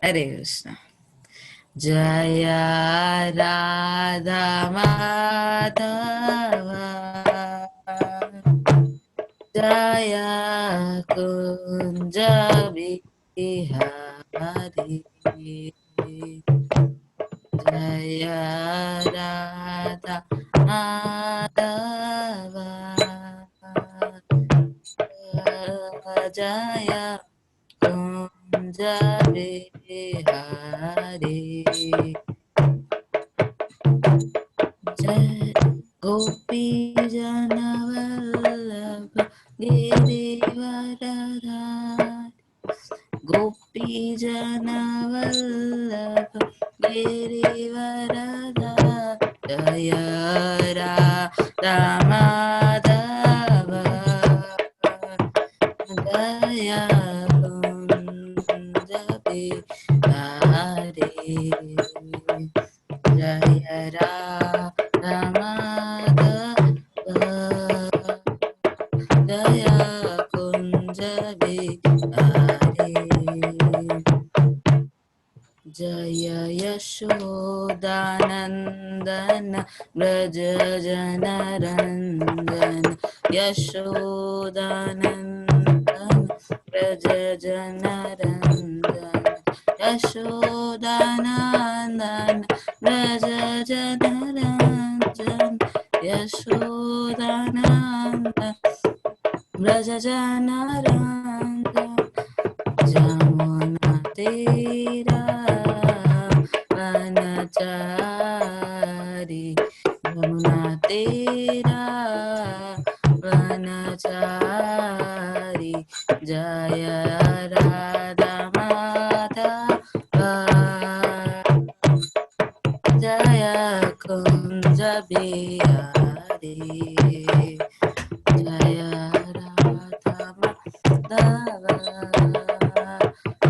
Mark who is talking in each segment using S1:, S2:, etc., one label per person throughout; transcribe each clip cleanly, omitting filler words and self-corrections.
S1: हरे कृष्ण। जय राधा माधव, जय कुंज बिहारी, जय राधा माधव, जय कुंज बिहारी, जय गोपी जनवल्लभ गिरिवरधारी, गोपी जनवल्लभ गिरिवरधारी, जय राधा माधव, जय कुंज बिहारी, जय राधा माधव, जय कुंज बिहारी, जय यशोदानंदन ब्रज जनरंजन, यशोदानंदन ब्रज जनरंजन, यशोदानंदन ब्रज जनरंजन, यशोदानंदन ब्रज जनरंजन, जमुना तेरा वनचारी, यमुना तेरा वनचारी, जय राधा माधव, जय कुंज बिहारी, जय राधा माधव,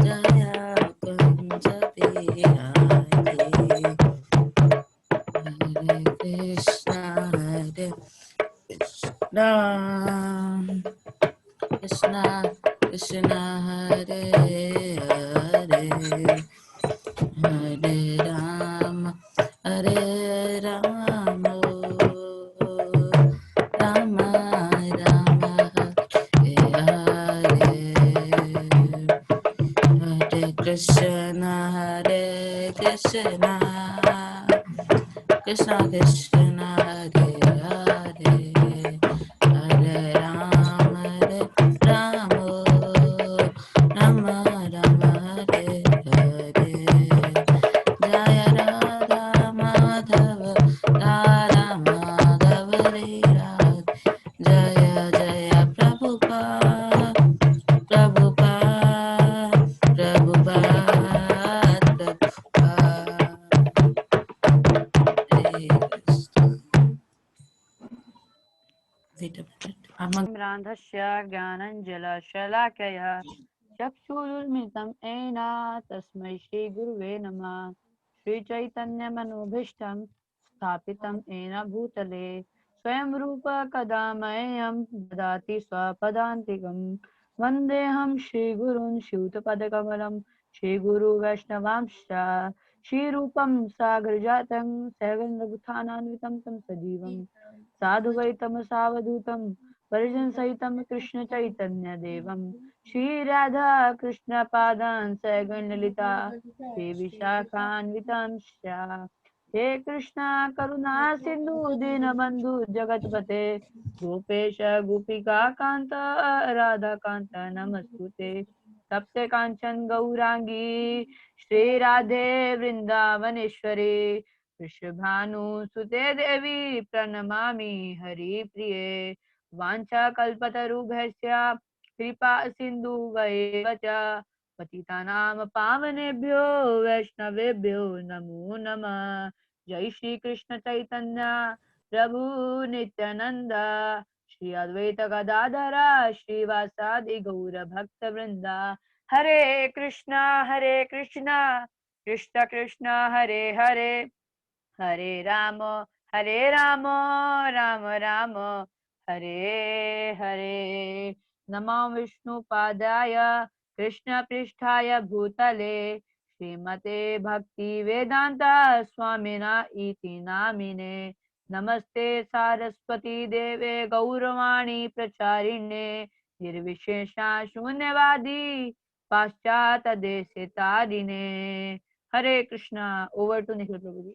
S1: जय कुंज बिहारी, हरे कृष्णा हरे कृष्णा, कृष्णा कृष्णा हरे हरे, हरे राम हरे राम, राम राम हरे हरे, हरे कृष्ण कृष्ण कृष्ण हरे हरे, हरे राम राम राम हरे हरे, जय राधा माधव, राधा माधव रे राधे, जय जय प्रभुपाद, प्रभुपाद प्रभुपाद प्रभुपाद, हरे कृष्ण। Wait a minute.
S2: रान्धस्य ज्ञानञ्जलशलाकया चक्षुरुन्मिलितं येन तस्मै श्रीगुरुवे नमः। श्रीचैतन्यमनोभीष्टं स्थापितं येन भूतले स्वयं रूप कदा मह्यं ददाति स्वपदान्तिकं। वन्देऽहं श्रीगुरून् श्रीयुतपदकमलं श्रीगुरुवैष्णवांश्च श्रीरूपं सागरजातं सैवेन्द्रभूतानान्वितं तं सजीवं साधुवैतं सावधूतं परिजन सहितं कृष्ण चैतन्य देवं श्री राधा कृष्ण पादान् सगण ललिता श्री विशाखान्वितांश्च हे कृष्णा करुणा सिंधु दीनबन्धु जगतपते गोपेश गोपिका कांत राधा कांत नमस्तुते तप्ते कांचन गौरांगी श्री राधे वृंदावनेश्वरी वृषभानुसुते देवी प्रणमामि हरिप्रिये वाञ्छाकल्पतरुभ्यश्च कृपा सिन्धुभैव च पतितानां पावनेभ्यो वैष्णवेभ्यो नमो नमः। जय श्री कृष्ण चैतन्य प्रभु नित्यानंद श्री अद्वैत गदाधरा श्रीवासादि गौर भक्त वृंदा हरे कृष्णा कृष्ण कृष्ण हरे हरे हरे राम राम राम हरे हरे। नमो विष्णुपादाय कृष्णपृष्ठाय भूतले श्रीमते भक्ति वेदांता स्वामिना इति नामिने। नमस्ते सारस्वती देवे गौरवाणी प्रचारिणे निर्विशेषा शून्यवादी पाश्चात देश तारिणे। हरे कृष्णा। ओवर टू निखिल प्रभु जी।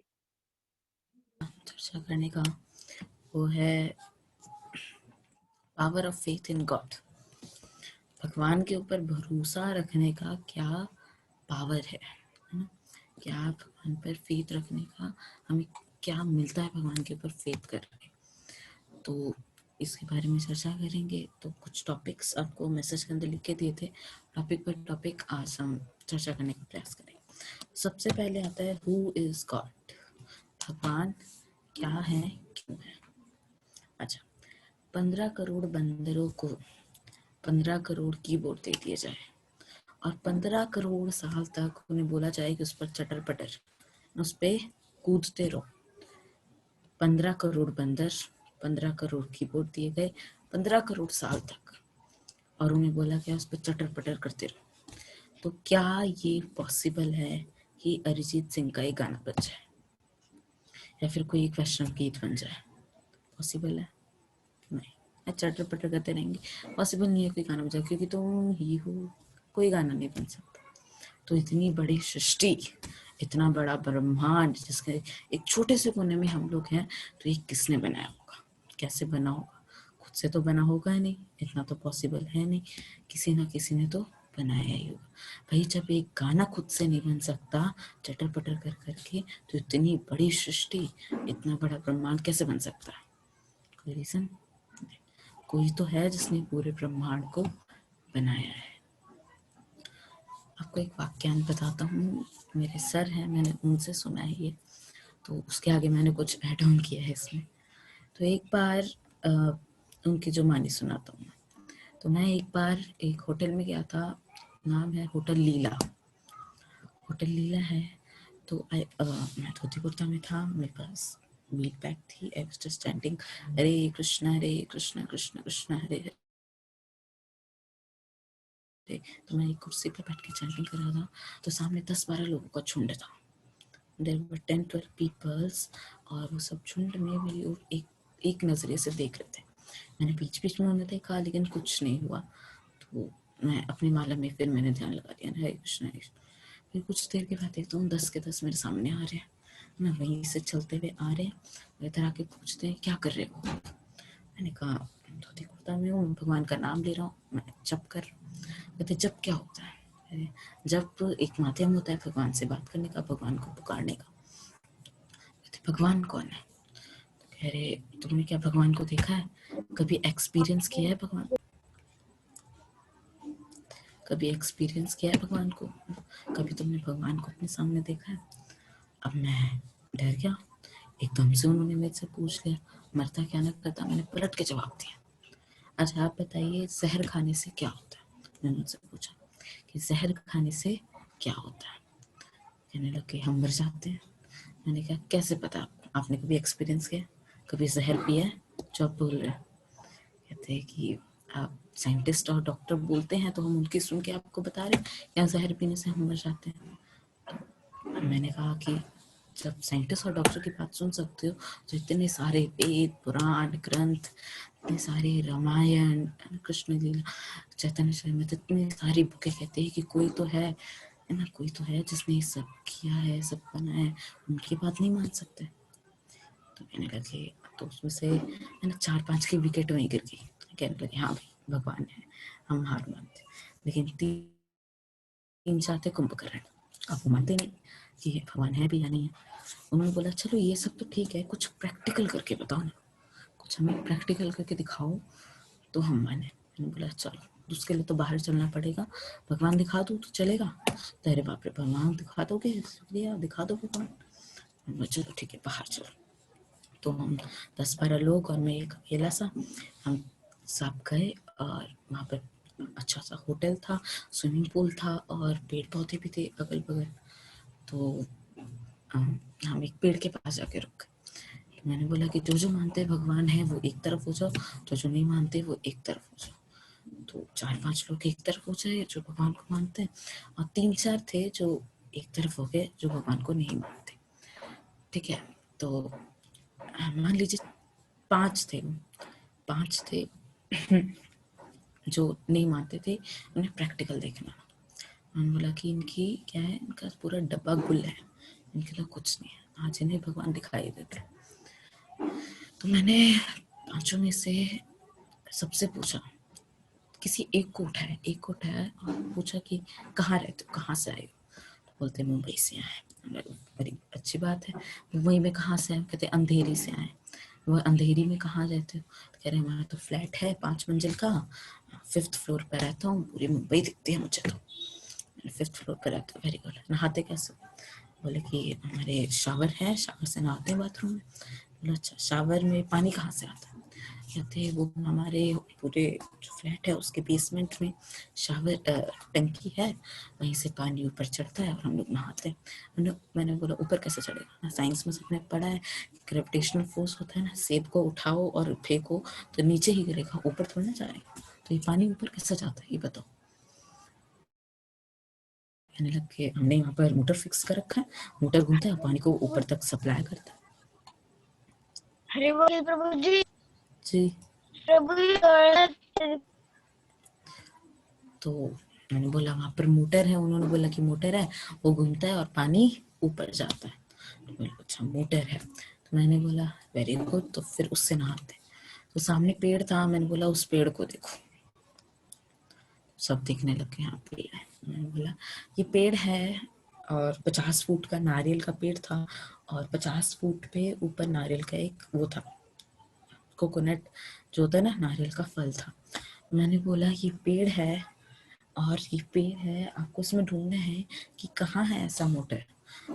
S1: चर्चा करने का वो है power of faith in God. भगवान के ऊपर भरोसा रखने का क्या पावर है ना? क्या भगवान पर फेथ रखने का हमें क्या मिलता है भगवान के ऊपर फेथ करके, तो इसके बारे में चर्चा करेंगे। तो कुछ टॉपिक्स आपको मैसेज के अंदर लिख के दिए थे, टॉपिक पर टॉपिक आज हम चर्चा करने का प्रयास करेंगे। सबसे पहले आता है हु इज गॉड, भगवान क्या है, क्यों है। अच्छा, 15 करोड़ बंदरों को 15 करोड़ कीबोर्ड दे दिए जाए और 15 करोड़ साल तक उन्हें बोला जाए कि उस पर चटर पटर उस पे कूदते रहो। 15 करोड़ बंदर, 15 करोड़ कीबोर्ड दिए गए 15 करोड़ साल तक, और उन्हें बोला गया उस पर चटर पटर करते रहो, तो क्या ये पॉसिबल है कि अरिजीत सिंह का एक गाना बन जाए या फिर कोई एक वैष्णव गीत बन जाए? पॉसिबल है? नहीं, चटर पटर करते रहेंगे, पॉसिबल नहीं है कोई गाना बन जाए, क्योंकि तुम ही हो, कोई गाना नहीं बन सकता। तो इतनी बड़ी सृष्टि, इतना बड़ा ब्रह्मांड जिसके एक छोटे से कोने में हम लोग हैं, तो ये किसने बनाया होगा, कैसे बना होगा? खुद से तो बना होगा नहीं, इतना तो पॉसिबल है नहीं, किसी ना किसी ने तो बनाया ही होगा। भाई जब एक गाना खुद से नहीं बन सकता चटर पटर कर करके, तो इतनी बड़ी सृष्टि, इतना बड़ा ब्रह्मांड कैसे बन सकता है? कोई रीजन? कोई तो है जिसने पूरे ब्रह्मांड को बनाया है। आपको एक वाक्यांश बताता हूँ, मेरे सर हैं, मैंने उनसे सुना है ये, तो उसके आगे मैंने कुछ ऐड ऑन किया है इसमें। तो एक बार उनकी जो मानी सुनाता हूँ। तो मैं एक बार एक होटल में गया था, नाम है होटल लीला। होटल लीला है, तो मैं धोती कुर्ता में था, मेरे पास मीट बैग थी, आई वाज जस्ट चैंटिंग हरे कृष्णा कृष्ण कृष्ण हरे हरे। तो मैं एक कुर्सी पे बैठ के चैंटिंग कर रहा था, तो सामने 10-12 लोगों का झुंड था। देयर वर 10-12 पीपल्स, और वो सब झुंड में मेरी ओर एक नजरिए से देख रहे थे। मैंने बीच बीच में उन्हें देखा, लेकिन कुछ नहीं हुआ। तो मैं अपनी माला में फिर मैंने ध्यान लगा दिया, हरे कृष्ण। फिर कुछ देर के बाद एकदम 10 के 10 मेरे सामने आ रहे हैं, मैं वहीं से चलते हुए आ रहे हैं, इधर आके पूछते हैं क्या कर रहे हो? मैंने कहा धोती कुर्ता में हूँ, भगवान का नाम ले रहा हूँ, मैं जप कर रहा हूँ। कहते जप क्या होता है? जब एक माध्यम होता है भगवान से बात करने का, भगवान को पुकारने का। कहते भगवान कौन है? तो कह रहे तुमने क्या भगवान को देखा है, कभी एक्सपीरियंस किया है भगवान, कभी एक्सपीरियंस किया है भगवान को, कभी तुमने भगवान को अपने सामने देखा है? अब मैं डर गया, एकदम से उन्होंने मेरे से पूछ लिया मरता क्या ना करता। मैंने पलट के जवाब दिया, अच्छा आप बताइए जहर खाने से क्या होता है? मैंने उनसे पूछा कि जहर खाने से क्या होता है? कहने लगे हम मर जाते हैं। मैंने कहा कैसे पता, आपने कभी एक्सपीरियंस किया, कभी जहर पिया है जो आप बोल रहे हैं? कहते हैं कि आप साइंटिस्ट और डॉक्टर बोलते हैं तो हम उनकी सुन के आपको बता रहे हैं या जहर पीने से हम मर जाते हैं। मैंने कहा कि जब साइंटिस्ट और डॉक्टर की बात सुन सकते हो, तो इतने सारे वेद पुराण ग्रंथ, इतने सारे रामायण कृष्ण लीला चैतन्य चरितामृत, इतनी सारी बुकें कहते हैं कि कोई तो है ना, कोई तो है जिसने ये सब किया है, सब बनाया है, उनकी बात नहीं मान सकते? तो कहने लगे, तो उसमें से है ना 4-5 की विकेट वहीं गिर गई। कहने लगे हाँ भाई भगवान है, हम हार मानते। लेकिन 3-4 थे कुंभकर्ण, आप मानते नहीं कि भगवान है भी या नहीं है। उन्होंने बोला चलो ये सब तो ठीक है, कुछ प्रैक्टिकल करके बताओ ना, कुछ हमें प्रैक्टिकल करके दिखाओ तो हम माने। मैंने बोला चलो, उसके लिए तो बाहर चलना पड़ेगा, भगवान दिखा दो तो चलेगा? तो अरे बाप रे, भगवान दिखा दोगे? दिखा दो भगवान। चलो ठीक है, बाहर चलो। तो हम 10-12 लोग और मैं एक अकेला सा, हम सब गए, और वहाँ पर अच्छा सा होटल था, स्विमिंग पूल था और पेड़ पौधे भी थे अगल बगल। तो हम एक पेड़ के पास जाके रुक गए। तो मैंने बोला कि जो जो मानते हैं भगवान है वो एक तरफ हो जाओ, जो नहीं मानते वो एक तरफ हो जाओ। तो 4-5 लोग एक तरफ हो जाए जो भगवान को मानते हैं, और 3-4 थे जो एक तरफ हो गए जो भगवान को नहीं मानते, ठीक है। तो मान लीजिए 5 थे, 5 थे जो नहीं मानते थे, उन्हें प्रैक्टिकल देखना। उन्होंने बोला कि इनकी क्या है, इनका पूरा डब्बा गुल है, इनके लिए कुछ नहीं है, आज इन्हें भगवान दिखाई देते। तो मैंने 5 में से सबसे पूछा, किसी एक को उठाया और पूछा कि कहाँ रहते हो, कहाँ से आए हो। तो बोलते मुंबई से आए। बड़ी अच्छी बात है, मुंबई में कहाँ से आए, कहते अंधेरी से आए। वो अंधेरी में कहाँ रहते हो, तो कह रहे हमारा तो फ्लैट है 5 मंजिल का, 5th फ्लोर पर रहता हूँ, पूरी मुंबई दिखती है मुझे। तो 5th फ्लोर पर रहता हूँ, वेरी गुड। नहाते कैसे, बोले कि हमारे शावर है, शावर से नहाते हैं बाथरूम में। बोला अच्छा, शावर में पानी कहाँ से आता है, कहते वो हमारे पूरे जो फ्लैट है उसके बेसमेंट में शावर टंकी है, वहीं से पानी ऊपर चढ़ता है और हम लोग नहाते हैं। मैंने बोला ऊपर कैसे चढ़ेगा ना, साइंस में सबने पढ़ा है ग्रेविटेशनल फोर्स होता है ना, सेब को उठाओ और फेंको तो नीचे ही गिरेगा, ऊपर थोड़ा ना जाएगा, तो ये पानी ऊपर कैसे जाता है ये बताओ। कहने लग के हमने यहाँ पर मोटर फिक्स कर रखा है, मोटर घूमता है पानी को ऊपर तक सप्लाई करता है।
S3: हरे बोल प्रभु जी।
S1: जी।
S3: प्रभु जी।
S1: तो मैंने बोला वहां पर मोटर है, उन्होंने बोला कि मोटर है, वो घूमता है और पानी ऊपर जाता है। तो मैंने अच्छा मोटर है, तो मैंने बोला वेरी गुड, तो फिर उससे नहाते। तो सामने पेड़ था, मैंने बोला उस पेड़ को देखो, सब देखने लगे यहाँ पेड़ है। मैंने बोला ये पेड़ है, और 50 फुट का नारियल का पेड़ था, और 50 फुट पे ऊपर नारियल का एक वो था, कोकोनट जो होता है ना, नारियल का फल था। मैंने बोला ये पेड़ है, और ये पेड़ है, आपको इसमें ढूंढना है कि कहाँ है ऐसा मोटर,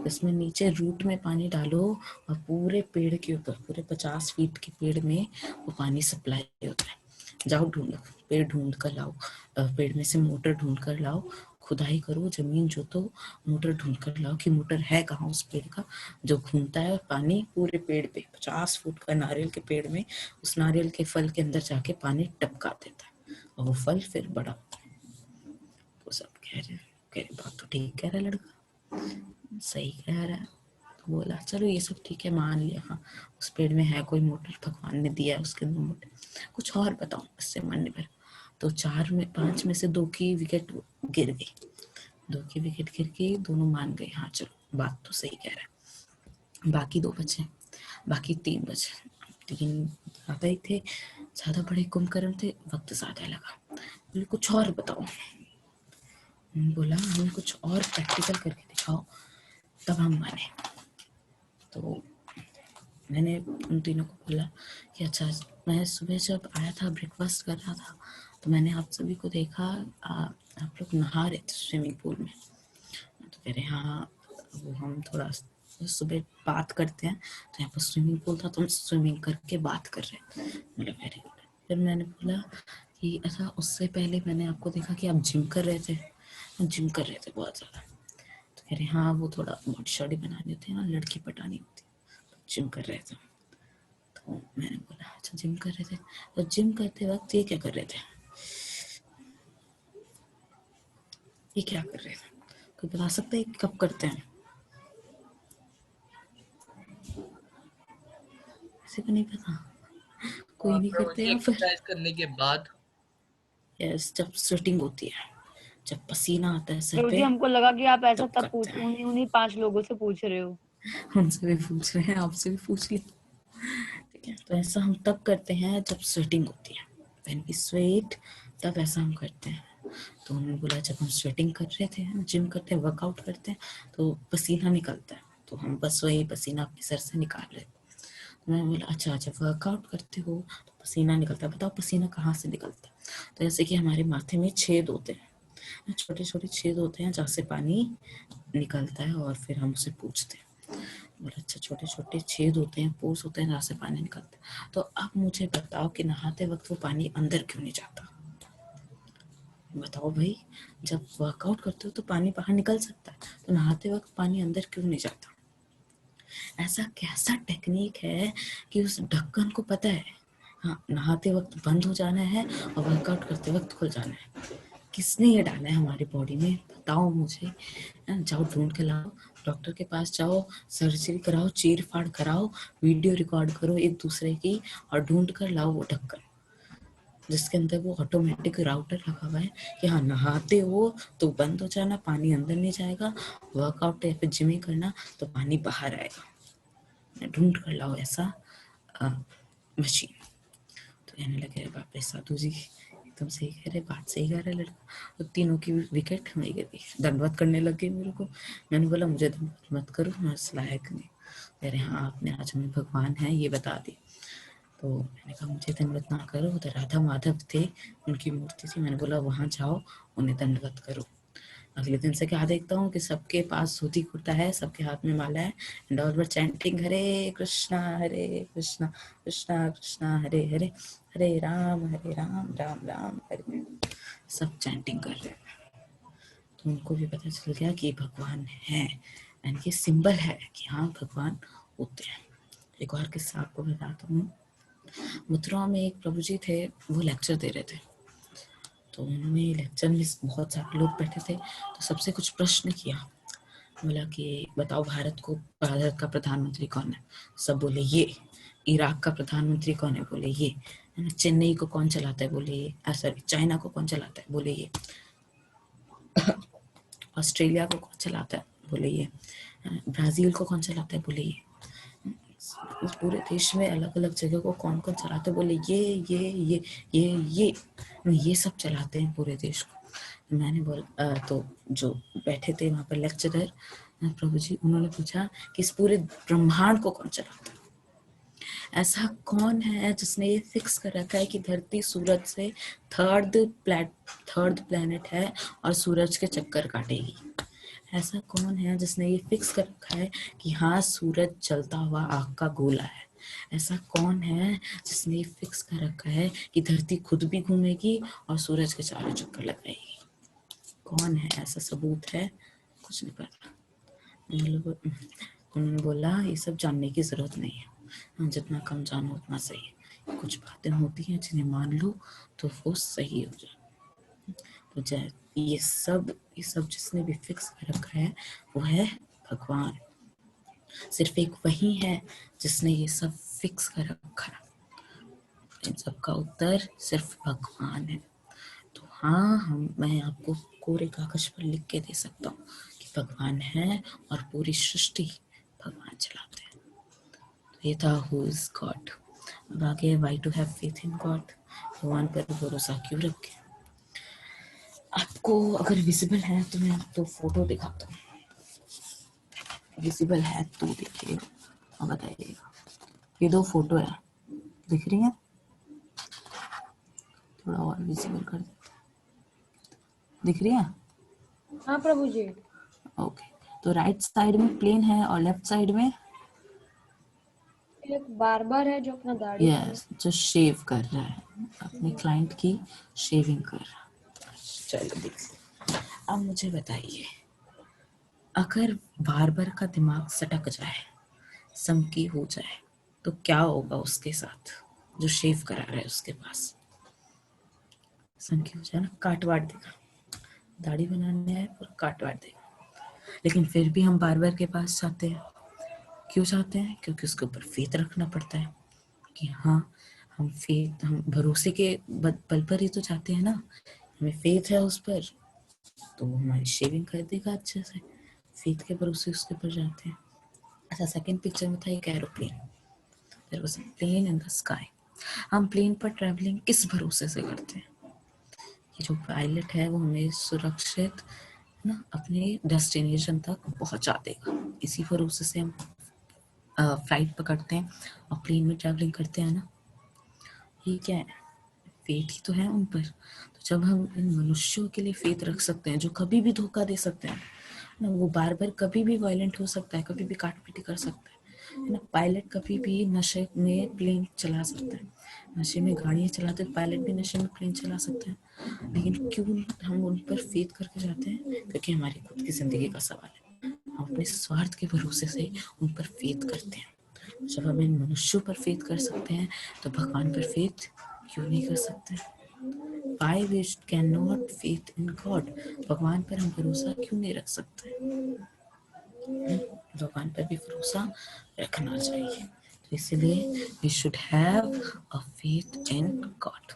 S1: इसमें नीचे रूट में पानी डालो और पूरे पेड़ के ऊपर, पूरे 50 फीट के पेड़ में वो पानी सप्लाई होता है। जाओ ढूंढो, पेड़ ढूंढ कर लाओ, पेड़ में से मोटर ढूंढ कर लाओ, खुदाई करो, जमीन जोतो, मोटर ढूंढ कर लाओ कि मोटर है कहाँ उस पेड़ का जो घूमता है और पानी पूरे पेड़ पे 50 फुट का नारियल के पेड़ में, उस नारियल के फल के अंदर जाके पानी टपका देता है और वो फल फिर बड़ा होता है। तो सब कह रहे बात तो ठीक कह रहा है लड़का, सही कह रहा है। तो बोला चलो ये सब ठीक है, मान लिया, हाँ उस पेड़ में है कोई मोटर, भगवान ने दिया है उसके अंदर मोटर, कुछ और बताओ, इससे मन नहीं भरा। तो 5 में से 2 की विकेट गिर गई, 2 की विकेट गिर गई, दोनों मान गए हाँ चलो बात तो सही कह रहा है। बाकी 2 बचे, बाकी 3 बचे, 3 ज्यादा ही थे, ज्यादा बड़े कुंभकर्ण थे, वक्त ज्यादा लगा। बोले कुछ और बताओ, बोला हमें कुछ और प्रैक्टिकल करके दिखाओ तब हम माने। तो मैंने उन तीनों को बोला कि अच्छा, मैं सुबह जब आया था ब्रेकफास्ट कर रहा था तो मैंने आप सभी को देखा, आप लोग नहा रहे थे स्विमिंग पूल में। तो कह रहे हाँ, वो हम थोड़ा सुबह बात करते हैं, तो यहाँ पर स्विमिंग पूल था तो हम स्विमिंग करके बात कर रहे थे। मतलब वेरी गुड। फिर मैंने बोला कि अच्छा, उससे पहले मैंने आपको देखा कि आप जिम कर रहे थे, जिम कर रहे थे बहुत ज़्यादा। तो कह रहे हाँ, वो थोड़ा बॉडी शॉडी बनानी होती है ना, लड़की पटानी होती है, तो जिम कर रहे थे। तो मैंने बोला अच्छा जिम कर रहे थे, तो जिम करते वक्त ये क्या कर रहे थे, ये क्या कर रहे थे, कोई बता सकता है कब करते हैं, किसी को नहीं पता, कोई नहीं
S4: प्रभु
S1: करते
S4: जी
S1: या फिर
S4: एक्सरसाइज करने के बाद।
S1: यस, जब स्वेटिंग होती है, जब पसीना आता है सर
S2: प्रभु जी,
S1: पे,
S2: हमको लगा कि आप ऐसा
S1: तब
S2: तब
S1: करते हैं।
S2: उन्हीं 5 लोगों से पूछ रहे हो।
S1: उनसे भी पूछ रहे हैं, आपसे भी पूछ लिया, ठीक है। तो ऐसा हम तब करते हैं जब स्वेटिंग होती है, व्हेन वी स्वेट, तब ऐसा हम करते हैं। तो उन्होंने बोला जब हम स्वेटिंग कर रहे थे, जिम करते हैं, वर्कआउट करते हैं, तो पसीना निकलता है, तो हम बस वही पसीना अपने सर से निकाल रहे थे। तो मैंने बोला अच्छा, जब वर्कआउट करते हो तो पसीना निकलता है, बताओ पसीना कहाँ से निकलता है। तो जैसे कि हमारे माथे में छेद होते हैं, छोटे छोटे छेद होते हैं जहाँ से पानी निकलता है, और फिर हम उसे पूछते हैं। बोला अच्छा, छोटे छोटे छेद होते हैं, पोर्स होते हैं जहाँ से पानी निकलता है। तो अब मुझे बताओ कि नहाते वक्त वो पानी अंदर क्यों नहीं जाता, बताओ भाई, जब वर्कआउट करते हो तो पानी बाहर निकल सकता है, तो नहाते वक्त पानी अंदर क्यों नहीं जाता। ऐसा कैसा टेक्निक है कि उस ढक्कन को पता है हाँ नहाते वक्त बंद हो जाना है और वर्कआउट करते वक्त खुल जाना है, किसने ये डाला है हमारी बॉडी में, बताओ मुझे। जाओ ढूंढ के लाओ, डॉक्टर के पास जाओ, सर्जरी कराओ, चीर फाड़ कराओ, वीडियो रिकॉर्ड करो एक दूसरे की और ढूंढ कर लाओ वो ढक्कन जिसके अंदर वो ऑटोमेटिक राउटर लगा हुआ है कि हाँ नहाते हो तो बंद हो जाना, पानी अंदर नहीं जाएगा, वर्कआउट या फिर जिमिंग करना तो पानी बाहर आएगा। ढूंढ कर लाओ ऐसा मशीन। तो कहने लगे बाप रे साधु जी एकदम सही कह रहे, बात सही कह रहा लड़का। तो तीनों की विकेट वही गई, दंडवत करने लग गए मेरे को। मैंने बोला मुझे दंडवत मत करो, मैं इस लायक नहीं। कह रहे हाँ आपने आज हमें भगवान है ये बता दी। तो मैंने कहा मुझे दंडवत ना करो, उधर राधा माधव थे उनकी मूर्ति थी, मैंने बोला वहां जाओ उन्हें दंडवत करो। अगले दिन से क्या देखता हूँ कि सबके पास धोती कुर्ता है, सबके हाथ में माला है, एंड ऑल वर चैंटिंग हरे कृष्णा कृष्णा कृष्णा हरे हरे, हरे राम राम राम हरे, सब चैंटिंग कर रहे हैं। तो उनको भी पता चल गया कि भगवान है एंड ये सिंबल है कि हाँ भगवान होते हैं। एक और किस्सा आपको बताता हूँ। मथुरा में एक प्रभु जी थे, वो लेक्चर दे रहे थे। तो उन्होंने लेक्चर में बहुत सारे लोग बैठे थे, तो सबसे कुछ प्रश्न किया। बोला कि बताओ भारत का प्रधानमंत्री कौन है? सब बोले ये। इराक का प्रधानमंत्री कौन है? बोले ये। चेन्नई को कौन चलाता है? बोले ये। सॉरी, चाइना को कौन चलाता है? बोले ये। ऑस्ट्रेलिया को कौन चलाता है? बोले ये। ब्राजील को कौन चलाता है? बोले ये। पूरे देश में अलग अलग जगह को कौन कौन चलाते हैं? बोले ये सब चलाते हैं पूरे देश को। मैंने बोला तो जो बैठे थे वहां पर लेक्चरर प्रभु जी, उन्होंने पूछा कि इस पूरे ब्रह्मांड को कौन चलाता है? ऐसा कौन है जिसने ये फिक्स कर रखा है कि धरती सूरज से थर्ड प्लैनेट है और सूरज के चक्कर काटेगी? ऐसा कौन है जिसने ये फिक्स कर रखा है कि हाँ सूरज चलता हुआ आग का गोला है? ऐसा कौन है जिसने ये फिक्स कर रखा है कि धरती खुद भी घूमेगी और सूरज के चारों चक्कर लगाएगी? कौन है? ऐसा सबूत है? कुछ नहीं पता। उन्होंने बोला ये सब जानने की जरूरत नहीं है, जितना कम जानो उतना सही है। कुछ बातें होती हैं जिन्हें मान लो तो वो सही हो जाए। तो ये सब जिसने भी फिक्स कर रखा है वो है भगवान। सिर्फ एक वही है जिसने ये सब फिक्स कर रखा है। इन सब का उत्तर सिर्फ भगवान है। तो हाँ, मैं आपको कोरे कागज पर लिख के दे सकता हूँ कि भगवान है और पूरी सृष्टि भगवान चलाते हैं। तो ये था हु इज गॉड। अब आगे why to have faith in God, भगवान पर भरोसा क्यों रखें। आपको अगर विजिबल है तो मैं आपको फोटो दिखाता हूँ। विजिबल है तो देखिएगा और बताइएगा। ये 2 फोटो है, दिख रही है? थोड़ा और विजिबल कर दे, दिख रही है?
S4: हाँ प्रभु जी।
S1: ओके, तो राइट साइड में प्लेन है और लेफ्ट साइड में
S4: एक बार्बर है जो अपना दाढ़ी
S1: यस जो शेव कर रहा है, अपने क्लाइंट की शेविंग कर रहा है। चलो देख, अब मुझे बताइए, अगर बार्बर का दिमाग सटक जाए, समकी हो जाए, तो क्या होगा उसके साथ जो शेव करा रहा है उसके पास? समकी हो जाए ना, काट वाट देगा, दाढ़ी बनाने है और काट वाट देगा। लेकिन फिर भी हम बार्बर के पास जाते हैं। क्यों जाते हैं? क्योंकि उसके ऊपर फेथ रखना पड़ता है कि हाँ हम भरोसे के बल पर ही तो जाते हैं ना, हमें फेथ है उस पर, तो वो हमारी शेविंग कर देगा अच्छे से। फेथ के भरोसे उसके ऊपर जाते हैं। अच्छा, सेकंड पिक्चर में था एक aeroplane, there was a plane in the sky. हम प्लेन पर ट्रैवलिंग किस भरोसे से करते हैं? ये जो पायलट है वो हमें सुरक्षित ना अपने डेस्टिनेशन तक पहुंचा देगा, इसी भरोसे से हम फ्लाइट पकड़ते हैं और प्लेन में ट्रैवलिंग करते हैं ना। ये क्या है? फेथ ही तो है उन पर। तो जब हम इन मनुष्यों के लिए फेथ रख सकते हैं जो कभी भी धोखा दे सकते हैं ना, वो बार कभी भी वायलेंट हो सकता है, कभी भी काट पीटी कर सकता है ना। पायलट कभी भी नशे में प्लेन चला सकता है, नशे में गाड़ियाँ चलाते, पायलट भी नशे में प्लेन चला सकते हैं। लेकिन क्यों हम उन पर फेथ करके जाते हैं? क्योंकि हमारी खुद की जिंदगी का सवाल है। हम अपने स्वार्थ के भरोसे से उन पर फेथ करते हैं। जब हम इन मनुष्यों पर फेथ कर सकते हैं तो भगवान पर फेथ क्यों नहीं कर सकते? why we cannot faith in God? भगवान पर हम भरोसा क्यों नहीं रख सकते? भगवान पर भी भरोसा रखना चाहिए। तो इसलिए we should have a faith in God.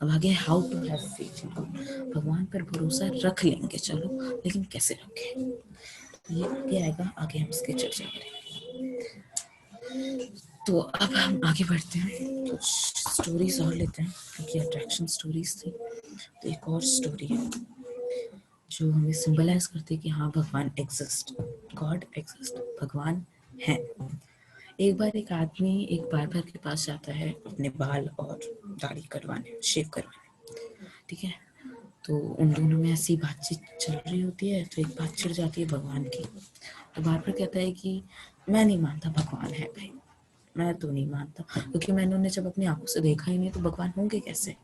S1: अब आगे how to have faith in God. भगवान पर भरोसा रख लेंगे चलो, लेकिन कैसे रखें ये आगे आएगा, आगे हम इसकी चर्चा करेंगे। तो अब हम आगे बढ़ते हैं, कुछ स्टोरीज और लेते हैं क्योंकि अट्रैक्शन स्टोरीज थी। तो एक और स्टोरी है जो हमें सिंबलाइज करती है कि हाँ भगवान एग्जिस्ट, गॉड एग्जिस्ट, भगवान है। एक बार एक आदमी एक बार्बर के पास जाता है अपने बाल और दाढ़ी करवाने, शेव करवाने, ठीक है। तो उन दोनों में ऐसी बातचीत चल रही होती है, तो एक बात छिड़ जाती है भगवान की। तो बार्बर कहता है कि मैं नहीं मानता भगवान है भाई, मैं तो नहीं मानता, क्योंकि मैंने उन्हें जब अपनी आंखों से देखा ही नहीं तो भगवान होंगे कैसे।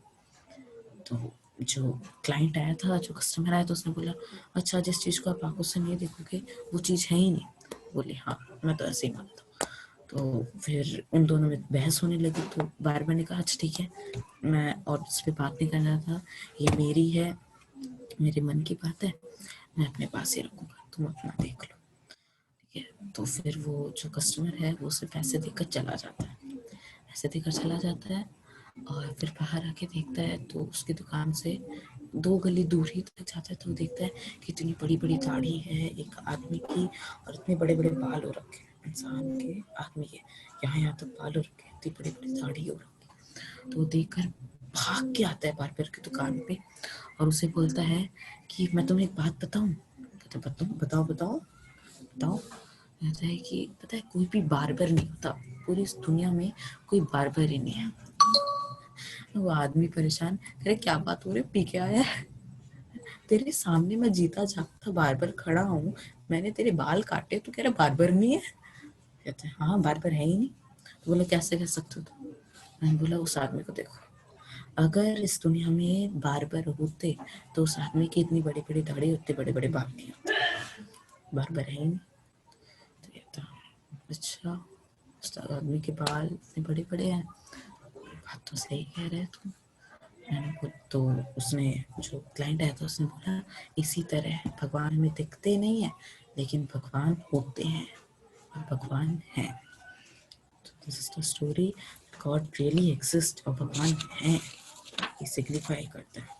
S1: तो जो क्लाइंट आया था, जो कस्टमर आया था, उसने बोला अच्छा जिस चीज़ को आप आंखों से नहीं देखोगे वो चीज़ है ही नहीं। बोले हाँ मैं तो ऐसे ही मानता हूँ। तो फिर उन दोनों में बहस होने लगी। तो बार्बर ने कहा अच्छा ठीक है, मैं और इस पर बात नहीं करना था, ये मेरी है, मेरे मन की बात है, मैं अपने पास ही रखूँगा, तुम अपना देख लो, ठीक है। तो फिर वो जो कस्टमर है वो उसे पैसे देकर चला जाता है, पैसे देकर चला जाता है और फिर बाहर आके देखता है तो उसकी दुकान से 2 गली दूर ही तक जाता है तो देखता है कि इतनी बड़ी बड़ी दाढ़ी है एक आदमी की और इतने बड़े बड़े बाल हो रखे हैं इंसान के, आदमी के यहाँ तक बाल हो रखे, इतनी बड़ी बड़ी दाढ़ी हो रखी। तो देखकर भाग के आता है बार्बर की दुकान पे और उसे बोलता है कि मैं तुम्हें एक बात बताऊं। कहते बताओ बताओ बताओ। कहता है कि पता है कोई भी बार्बर नहीं होता पूरी इस दुनिया में, कोई बार्बर ही नहीं है। वो आदमी परेशान, करे क्या बात हो रही, पी के आया है? तेरे सामने मैं जीता जागता बार्बर खड़ा हूँ, मैंने तेरे बाल काटे, तू कह रहा बार्बर नहीं है? कहते हैं हाँ बार्बर है ही नहीं। तो बोला कैसे कह सकते हो तुम? मैंने बोला उस आदमी को देखो, अगर इस दुनिया में बार्बर होते तो उस आदमी की इतनी बड़ी बड़ी दाढ़ी, इतने बड़े बड़े बाल नहीं होते, बार्बर है ही नहीं। तो कहता अच्छा उस आदमी के बाल इतने बड़े बड़े हैं, बात तो सही कह रहे तुम। मैंने बोला तो उसने जो क्लाइंट आया था उसने बोला इसी तरह भगवान हमें दिखते नहीं है लेकिन भगवान होते हैं और भगवान है। तो this is the story, God really exist और भगवान है, ये सिग्निफाई करता है।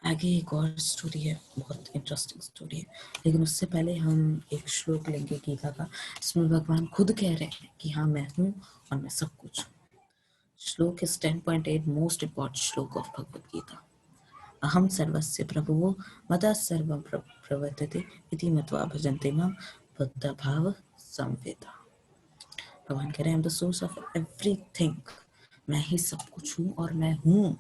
S1: आगे एक और स्टोरी है, बहुत इंटरेस्टिंग स्टोरी है, लेकिन उससे पहले हम एक श्लोक लेंगे गीता का, जिसमें भगवान खुद कह रहे हैं कि हाँ मैं हूँ और मैं सब कुछ हूँ। श्लोक इज 10.8, मोस्ट इम्पॉर्टेंट श्लोक ऑफ भगवद गीता। अहम सर्वस्य प्रभुवो मतः सर्वं प्रवर्तते इति मत्वा भजन्ते मां बुद्ध भाव संवेदा। भगवान कह रहे हैं I am the source of everything, मैं ही सब कुछ हूँ और मैं हूँ।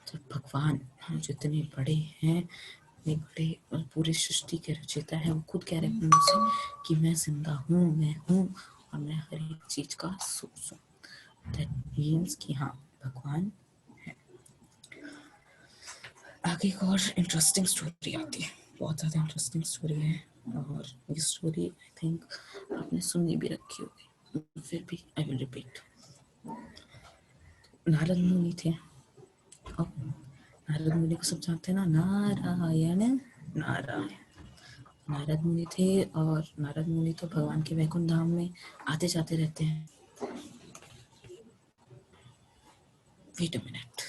S1: तो भगवान हम जितने बड़े हैं, इतने बड़े और पूरी सृष्टि के रचयिता है, वो खुद कह रहे हैं मुझसे कि मैं जिंदा हूँ, मैं हूँ और मैं हर एक चीज का सोर्स हूँ। दैट मीन्स कि हाँ भगवान है। आगे एक और इंटरेस्टिंग स्टोरी आती है, बहुत ज़्यादा इंटरेस्टिंग स्टोरी है और ये स्टोरी आई थिंक आपने सुनी भी रखी होगी, फिर भी आई विल रिपीट। नारद मुनि थे, और नारद मुनि को सब जानते हैं ना, नारायण नारायण। नारद मुनि थे और नारद मुनि तो भगवान के वैकुंठ धाम में आते जाते रहते हैं। Wait a minute,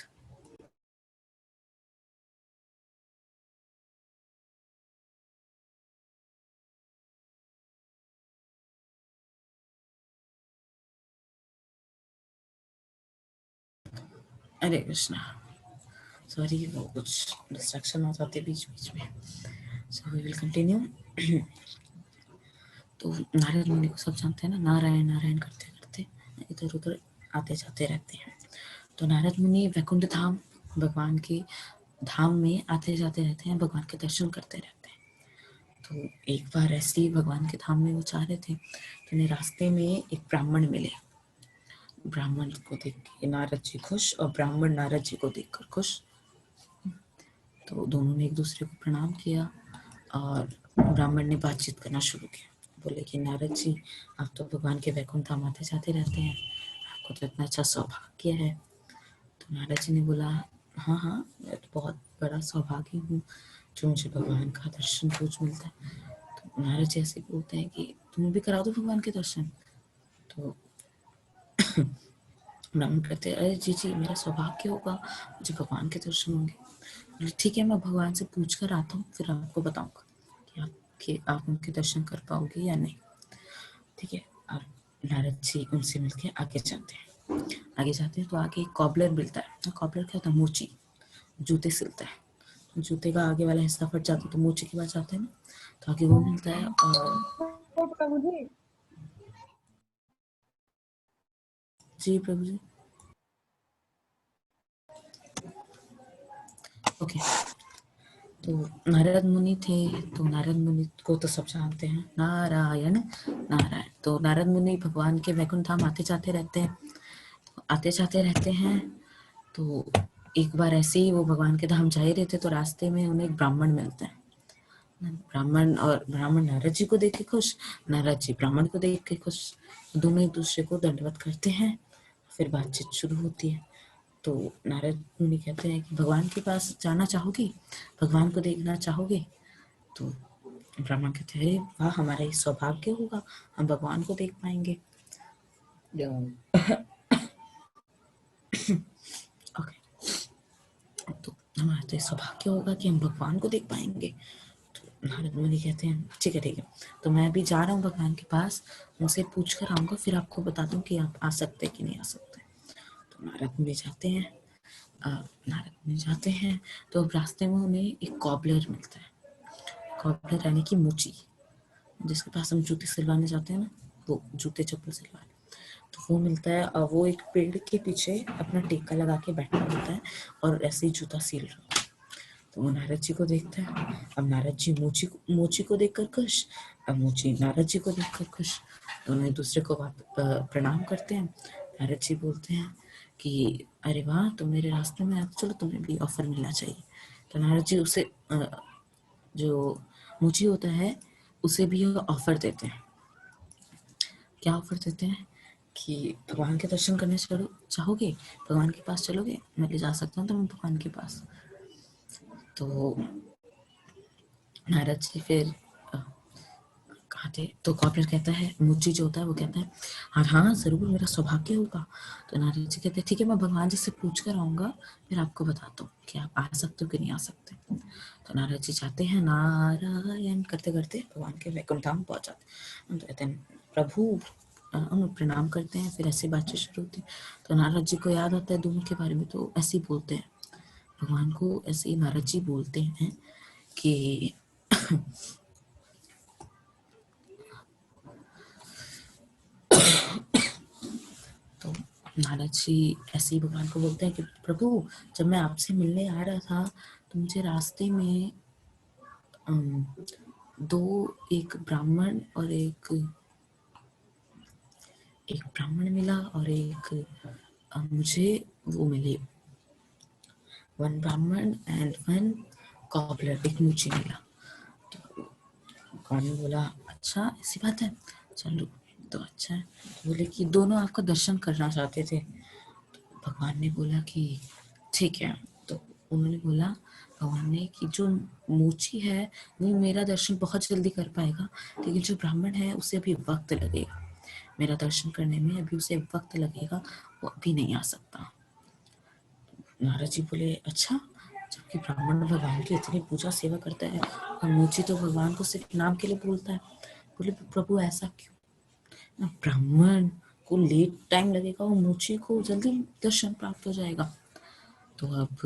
S1: Hare Krishna, sorry वो कुछ डिस्ट्रैक्शन हो जाते बीच बीच में, सो वी विल कंटिन्यू। तो नारद मुनि को सब जानते हैं ना, नारायण नारायण करते करते इधर उधर आते जाते रहते हैं। तो नारद मुनि वैकुंठ धाम, भगवान के धाम में आते जाते रहते हैं, भगवान के दर्शन करते रहते हैं। तो एक बार ऐसे ही भगवान के धाम में वो जा रहे थे तो उन्हें रास्ते में एक ब्राह्मण मिले। ब्राह्मण को देख के नारद जी खुश और ब्राह्मण नारद जी को देखकर खुश। तो दोनों ने एक दूसरे को प्रणाम किया और ब्राह्मण ने बातचीत करना शुरू किया। बोले कि नारद जी आप तो भगवान के वैकुंठ धाम आते जाते रहते हैं, आपको तो इतना अच्छा सौभाग्य है, तो नारद जी ने बोला, हाँ हाँ, मैं तो बहुत बड़ा सौभागी हूँ जो मुझे भगवान का दर्शन रोज मिलता है। तो नारद जी ऐसे बोलते हैं कि तुम भी करा दो भगवान के दर्शन। तो ब्राह्मण कहते हैं, अरे जी जी, मेरा सौभाग्य होगा, मुझे भगवान के दर्शन होंगे। बोले, ठीक है, मैं भगवान से पूछ कर आता हूँ, फिर आपको बताऊंगा कि आप उनके दर्शन कर पाओगे या नहीं। ठीक है। अब नारद जी उनसे मिलके आगे जाते हैं। आगे जाते हैं तो आगे एक कॉबलर मिलता है। कॉबलर क्या होता है? मोची, जूते सिलता है। जूते का आगे वाला हिस्सा फट जाता है तो मोची के पास जाते हैं ना, तो आगे वो मिलता है। और
S4: तो प्रभु जी,
S1: जी प्रभु जी। ओके। तो नारद मुनि थे, तो नारद मुनि को तो सब जानते हैं, नारायण नारायण। तो नारद मुनि भगवान के वैकुंठ धाम आते जाते रहते हैं, आते जाते रहते हैं। तो एक बार ऐसे ही वो भगवान के धाम जा ही रहे थे, तो रास्ते में उन्हें एक ब्राह्मण मिलते हैं। ब्राह्मण नारद जी को देख के खुश, नारद जी ब्राह्मण को देख के खुश। दोनों एक दूसरे को दंडवत करते हैं, फिर बातचीत शुरू होती है। तो नारद मुनि कहते हैं कि भगवान के पास जाना चाहोगी, भगवान को देखना चाहोगे? तो ब्राह्मण कहते हैं, वाह, हमारा ये सौभाग्य होगा, हम भगवान को देख पाएंगे। ओके। तो हमारा तो ये सौभाग्य होगा कि हम भगवान को देख पाएंगे। तो नारद मुनि कहते हैं, ठीक है ठीक है, तो मैं अभी जा रहा हूँ भगवान के पास, उनसे पूछ कर आऊँगा, फिर आपको बता दूँ कि आप आ सकते कि नहीं आ सकते। तो नारद मुनि जाते हैं। नारद मुनि जाते हैं तो अब रास्ते में उन्हें एक कॉबलर मिलता है। कॉबलर यानी कि मोची, जिसके पास हम जूते सिलवाने जाते हैं ना, वो जूते चप्पल सिलवाने, तो वो मिलता है। और वो एक पेड़ के पीछे अपना टेका लगा के बैठा होता है और ऐसे ही जूता सील रहा होता है। तो वो नारद जी को देखता है। अब नारद जी मोची को देखकर खुश, अब मोची नारद जी को देखकर खुश। दोनों एक दूसरे को प्रणाम करते हैं। नारद जी बोलते हैं कि अरे वाह, तुम मेरे रास्ते में आए, चलो तुम्हें भी ऑफर मिलना चाहिए। तो नारद जी उसे जो मोची होता है उसे भी ऑफर देते हैं। क्या ऑफर देते हैं कि भगवान के दर्शन करने चलो, चाहोगे, भगवान के पास चलोगे, मैं ले जा सकता हूँ तुम्हें भगवान के पास। तो नारद जी फिर कहा थे, तो कॉपलर कहता है, मुची जो होता है वो कहता है, हाँ हाँ जरूर, मेरा सौभाग्य होगा। तो नारद जी कहते हैं, ठीक है, मैं भगवान जी से पूछ कर आऊंगा, फिर आपको बताता हूँ कि आप आ सकते हो कि नहीं आ सकते। तो नारद जी जाते हैं, नारायण करते करते भगवान के वैकुंठ धाम पहुंच जाते हैं। तो कहते हैं, प्रभु, हम प्रणाम करते हैं, फिर ऐसे बातचीत शुरू होती है। तो नारद जी को याद आता है दोनों के बारे में, तो ऐसे ही बोलते हैं भगवान को, ऐसे ही नारद जी बोलते हैं कि तो नारद जी ऐसे ही भगवान को बोलते हैं कि प्रभु, जब मैं आपसे मिलने आ रहा था तो मुझे रास्ते में दो, एक ब्राह्मण और एक ब्राह्मण मिला और एक मुझे वो मिले, वन ब्राह्मण एंड वन कॉबलर, एक मुझे मिला। तो भगवान ने बोला, अच्छा ऐसी बात है, चलो तो अच्छा है। तो बोले कि दोनों आपका दर्शन करना चाहते थे। तो भगवान ने बोला कि ठीक है। तो उन्होंने बोला, भगवान ने, कि जो मोची है वो मेरा दर्शन बहुत जल्दी कर पाएगा, लेकिन जो ब्राह्मण है उसे अभी वक्त लगेगा, मेरा दर्शन करने में अभी उसे वक्त लगेगा, वो अभी नहीं आ सकता। नारद जी बोले, अच्छा, जबकि ब्राह्मण भगवान की इतनी पूजा सेवा करता है और मोची तो भगवान को सिर्फ नाम के लिए बोलता है। बोले, प्रभु ऐसा क्यों? ना ब्राह्मण को लेट टाइम लगेगा और मोची को जल्दी दर्शन प्राप्त हो जाएगा। तो अब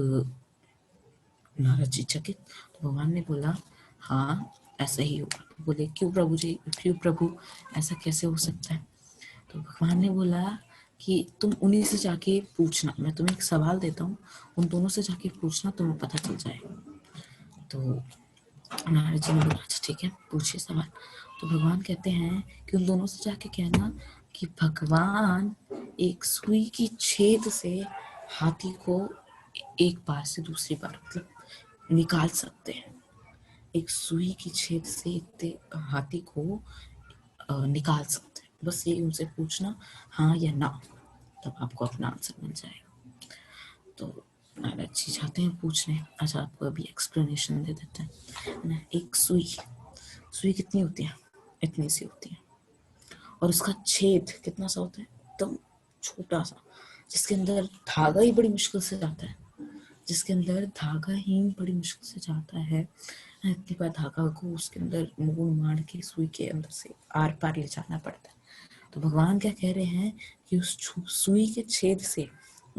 S1: नारद जी चकित। तो भगवान ने बोला, हाँ ऐसा ही होगा। तो बोले, क्यों प्रभु जी, क्यों प्रभु, ऐसा कैसे हो सकता है? तो भगवान ने बोला कि तुम उन्हीं से जाके पूछना, मैं तुम्हें एक सवाल देता हूँ, उन दोनों से जाके पूछना, तुम्हें पता चल जाएगा। तो नारद जी ने बोला, अच्छा ठीक है, पूछिए सवाल। तो भगवान कहते हैं कि उन दोनों से जाके कहना कि भगवान एक सुई की छेद से हाथी को एक बार से दूसरी बार मतलब निकाल सकते हैं। एक सुई की छेद से हाथी को निकाल सकते हैं। बस ये उनसे पूछना, हाँ या ना, तब आपको अपना आंसर मिल जाएगा। तो नारद जी जाते हैं पूछने। अच्छा आपको अभी एक्सप्लेनेशन दे देते हैं ना। एक सुई कितनी होती है? इतनी सी होती है, और उसका छेद कितना सा होता है? एकदम छोटा सा, जिसके अंदर धागा ही बड़ी मुश्किल से जाता है, इतनी बार धागा को उसके अंदर मोड़ मार के सुई के अंदर से आर पार ले जाना पड़ता है। तो भगवान क्या कह रहे हैं कि उस सुई के छेद से,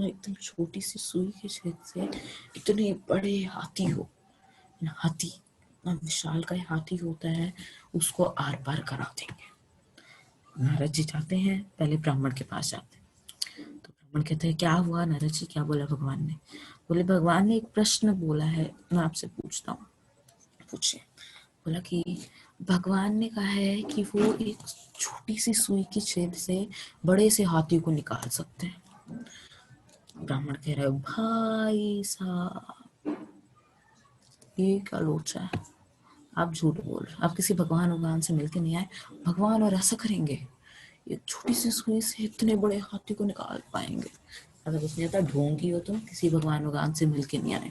S1: एकदम छोटी सी सुई के छेद से इतने बड़े हाथी विशाल का हाथी होता है, उसको आर पार करा देंगे। नारद जी जाते हैं, पहले ब्राह्मण के पास जाते हैं। तो ब्राह्मण कहते हैं क्या हुआ नारद जी, क्या बोला भगवान ने? बोले भगवान ने एक प्रश्न बोला है, मैं आपसे पूछता हूँ, पूछे। बोला कि भगवान ने कहा है कि वो एक छोटी सी सुई की छेद से बड़े से हाथी को निकाल सकते हैं। ब्राह्मण कह रहा है भाई साहब ये क्या लोचा है, आप झूठ बोल रहे, आप किसी भगवान से मिलके नहीं आए। भगवान और ऐसा करेंगे, एक छोटी सी सुई से इतने बड़े हाथी को निकाल पाएंगे? अगर कुछ नहीं आता, ढोंगी हो तुम, किसी भगवान से मिलके नहीं आए।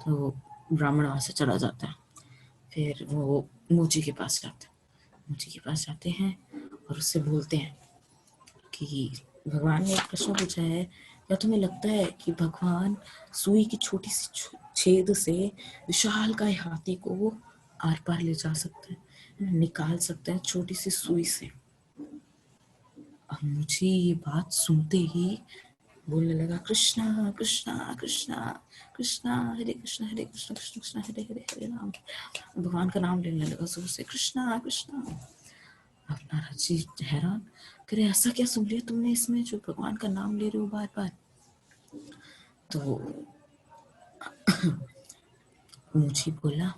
S1: तो ब्राह्मण वहां से चला जाता है। फिर वो मूची के पास जाते हैं और उससे बोलते हैं कि भगवान ने एक प्रश्न पूछा है, क्या तुम्हें लगता है कि भगवान सुई की छोटी सी छेद से विशाल का हाथी को आर पार ले जा सकते हैं, निकाल सकते हैं छोटी सी सुई से? अब मुझे ये बात सुनते ही बोलने लगा कृष्णा कृष्णा कृष्णा कृष्णा हरे कृष्णा कृष्ण कृष्ण हरे हरे हरे राम। भगवान का नाम लेने लगा जोर से, कृष्णा कृष्णा। अब नारद जी हैरान, करे ऐसा क्या सुन लिया तुमने इसमें जो भगवान का नाम ले रहे हो बार बार? तो मुझे बोला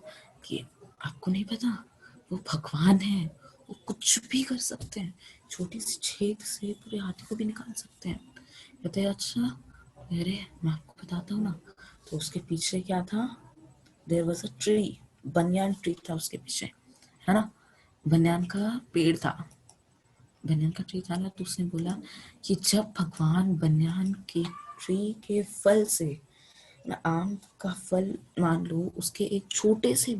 S1: कि आपको नहीं पता, वो भगवान है, वो कुछ भी कर सकते हैं, छोटी सी छेद से पूरे हाथी को भी निकाल सकते हैं। कहते हैं अच्छा, अरे मैं आपको बताता हूँ ना। तो उसके पीछे क्या था? There was a tree, banyan tree था उसके पीछे, है ना, बनियान का पेड़ था, बनियान का ट्री था ना। तो उसने बोला कि जब भगवान बनियान के ट्री के फल से, आम का फल मान लो, उसके एक छोटे से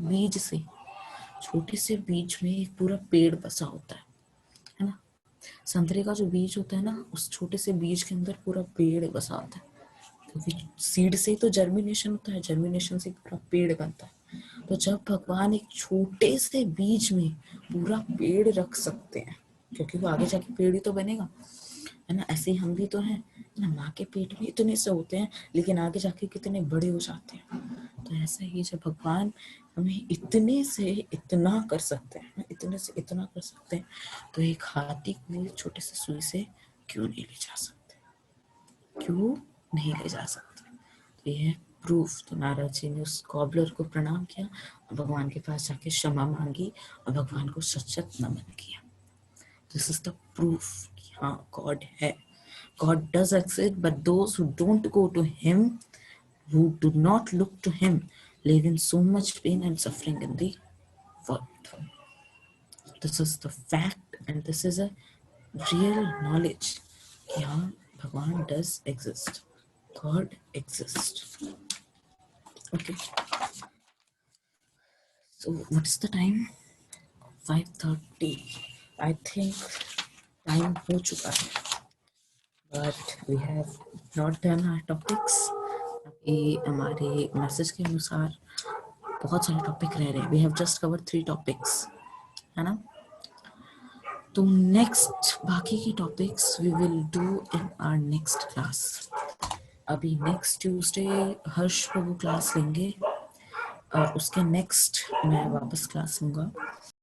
S1: बीज में एक पूरा पेड़ बसा होता है ना। संतरे का जो बीज होता है ना, उस छोटे से बीज के अंदर पूरा पेड़ बसा होता है, क्योंकि सीड से तो जर्मिनेशन होता है, जर्मिनेशन से पूरा पेड़ बनता है। तो जब भगवान एक छोटे से बीज में पूरा पेड़ रख सकते हैं, क्योंकि वो आगे जाके पेड़ ही तो बनेगा, है ना। ऐसे ही हम भी तो हैं ना, माँ के पेट में इतने से होते हैं लेकिन आगे जाके कितने बड़े हो जाते हैं। तो ऐसा ही जब भगवान हमें इतने से इतना कर सकते हैं, इतने से इतना कर सकते हैं, तो एक हाथी को छोटे से सुई से क्यों नहीं ले जा सकते, क्यों नहीं ले जा सकते? तो ये है प्रूफ। तो नारद जी ने उस कॉबलर को प्रणाम किया, भगवान के पास जाके क्षमा मांगी और भगवान को सचत नमन किया। दिस इज द प्रूफ कि हाँ गॉड है, God does exist, but those who don't go to Him, who do not look to Him, live in so much pain and suffering in the world. This is the fact, and this is a real knowledge कि हाँ भगवान does exist, God exists. Okay. So what is the time? 5:30. I think time हो चुका है. But we have not done our topics. अभी हमारे message के अनुसार बहुत सारे टॉपिक रह रहे हैं. We have just covered 3 topics, है ना. तो नेक्स्ट बाकी की topics we will do in our next class. अभी नेक्स्ट ट्यूसडे हर्ष प्रभु क्लास लेंगे और उसके नेक्स्ट मैं वापस क्लास लूँगा.